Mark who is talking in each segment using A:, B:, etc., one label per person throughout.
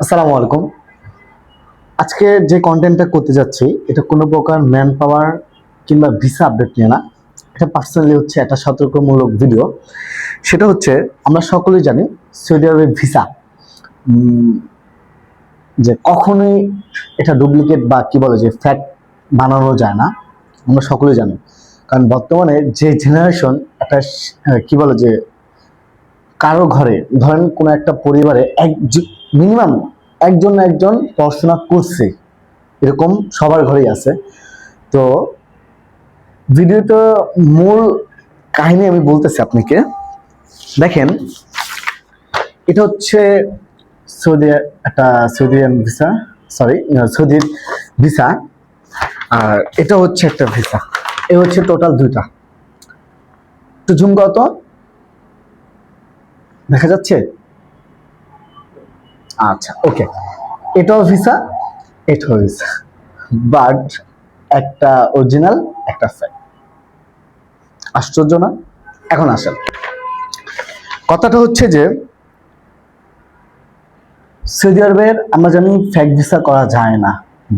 A: আসসালামু আলাইকুম। আজকে যে কন্টেন্টটা করতে যাচ্ছি এটা কোনো প্রকার ম্যান পাওয়ার কিংবা ভিসা আপডেট নিয়ে না। এটা পার্সোনালি হচ্ছে একটা সতর্কমূলক ভিডিও। সেটা হচ্ছে আমরা সকলেই জানি সৌদি আরবের ভিসা যে কখনোই এটা ডুপ্লিকেট বা কি বলে যে ফ্যাক বানানো যায় না। আমরা সকলেই জানি, কারণ বর্তমানে যে জেনারেশন একটা কি বলে যে কারো ঘরে ধরেন কোনো একটা পরিবারে মিনিমাম একজন না একজন পড়াশোনা করছে, এরকম সবার ঘরেই আছে। তো ভিডিওটা মূল কাহিনী আমি বলতেছি আপনাকে। দেখেন, এটা হচ্ছে সৌদি একটা সৌদিয়ান ভিসা, সরি সৌদির ভিসা, আর এটা হচ্ছে একটা ভিসা। এ হচ্ছে টোটাল দুইটা। একটু জুম কত দেখা যাচ্ছে? আচ্ছা, ওকে। এটাও ভিসা, এটাও ভিসা, বাট একটা অরিজিনাল একটা ফেক। আশ্চর্য না? এখন আসেন, কথাটা হচ্ছে যে সৌদি আরবের আমরা জানি ফেক ভিসা করা যায় না,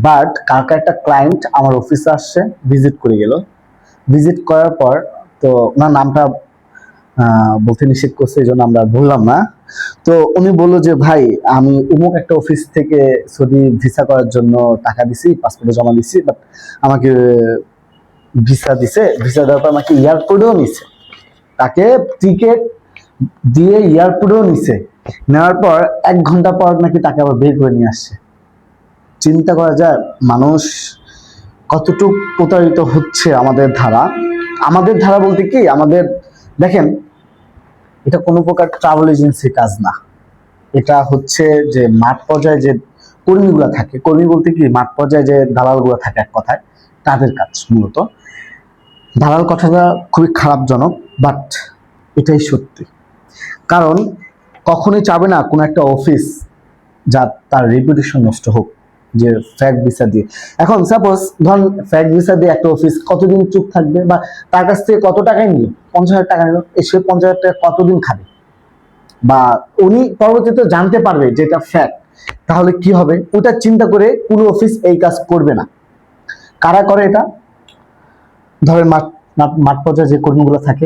A: বাট কালকে একটা ক্লায়েন্ট আমার অফিসে আসছে, ভিজিট করে গেল। ভিজিট করার পর তো ওনার নামটা বলতে নিষেধ করছে, এই জন্য আমরা বললাম না। তো উনি বললো যে ভাই, আমি অমুক একটা অফিস থেকে সৌদি ভিসা করার জন্য টাকা দিছি, পাসপোর্টে জমা দিছি, বাট আমাকে ভিসা দিছে। ভিসা দেওয়ার পর আমাকে এয়ারপোর্টেও নিছে, তাকে টিকিট দিয়ে এয়ারপোর্টেও নিছে। নেওয়ার পর 1 ঘন্টা পর নাকি তাকে আবার বের করে নিয়ে আসছে। চিন্তা করা যায় মানুষ কতটুকু প্রতারিত হচ্ছে আমাদের ধারা। আমাদের ধারা বলতে কি, আমাদের দেখেন, এটা কোনো প্রকার ট্রাভেল এজেন্সির কাজ না। এটা হচ্ছে যে মাঠ পর্যায়ে যে কর্মীগুলা থাকে, কর্মী বলতে কি মাঠ পর্যায়ে যে দালালগুলো থাকে, এক কথায় তাদের কাজ মূলত। দালাল কথাটা খুবই খারাপজনক, বাট এটাই সত্যি। কারণ কখনোই চাবে না কোনো একটা অফিস যা তার রেপুটেশন নষ্ট হোক, যে ফ্যাক ভিসা দিয়ে। এখন সাপোজ ধরুন ফ্যাক ভিসা দিয়ে একটা অফিস কতদিন চুপ থাকবে, বা তার কাছ থেকে কত টাকায় নিল, 50,000 টাকা নিল, এসে 50,000 টাকা কতদিন খাবে, বা উনি পরবর্তীতে জানতে পারবে যে এটা ফ্যাক, তাহলে কি হবে? ওটা চিন্তা করে কোনো অফিস এই কাজ করবে না। কারা করে এটা? ধরেন মাঠ পর্যায়ে যে কর্মীগুলো থাকে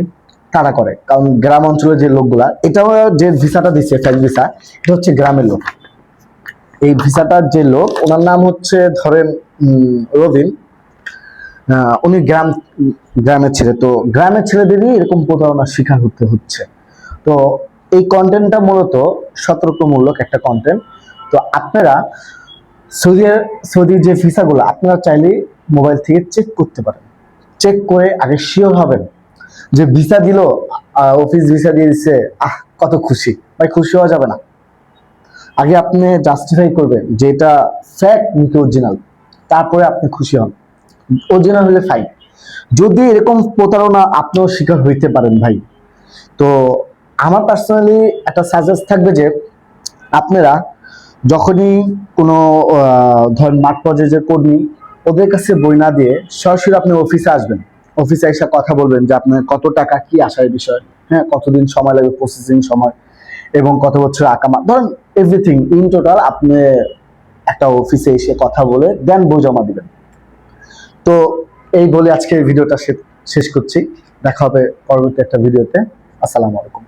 A: তারা করে, কারণ গ্রাম অঞ্চলের যে লোকগুলা, এটাও যে ভিসাটা দিচ্ছে ফ্যাক ভিসা, এটা হচ্ছে গ্রামের লোক। এই ভিসাটার যে লোক, ওনার নাম হচ্ছে ধরেন রবিন। উনি গ্রামের ছেলে। তো গ্রামের ছেলেদেরই এরকম প্রতারণার শিকার হতে হচ্ছে। তো এই মূলত সতর্কমূলক একটা কন্টেন্ট। তো আপনারা সৌদির যে ভিসাগুলো আপনারা চাইলে মোবাইল থেকে চেক করতে পারেন। চেক করে আগে শিওর হবেন যে ভিসা দিল, অফিস ভিসা দিয়ে দিচ্ছে, কত খুশি ভাই। খুশি হওয়া যাবে না, আগে আপনি জাস্টিফাই করবেন যে এটা ফ্যাক নাকি অরিজিনাল, তারপরে আপনি খুশি হন। অরিজিনাল হলে ফাইন। যদি এরকম প্রতারণা আপনিও শিকার হইতে পারেন ভাই, তো আমার পার্সোনালি একটা সাজেস্ট থাকবে যে আপনারা যখনই কোনো ধরেন মাঠ পর্যায়ে যে কর্মী, ওদের কাছে বই না দিয়ে সরাসরি আপনি অফিসে আসবেন। অফিসে এসে কথা বলবেন যে আপনার কত টাকা কি আসার বিষয়, হ্যাঁ, কতদিন সময় লাগবে প্রসেসিং সময়, এবং কত বছর আকামা, ধরেন এভরিথিং ইন টোটাল আপনি একটা অফিসে এসে কথা বলে দেন বই জমা দিবেন। তো এই বলে আজকে ভিডিওটা শেষ করছি। দেখা হবে পরবর্তী একটা ভিডিওতে। আসসালামু আলাইকুম।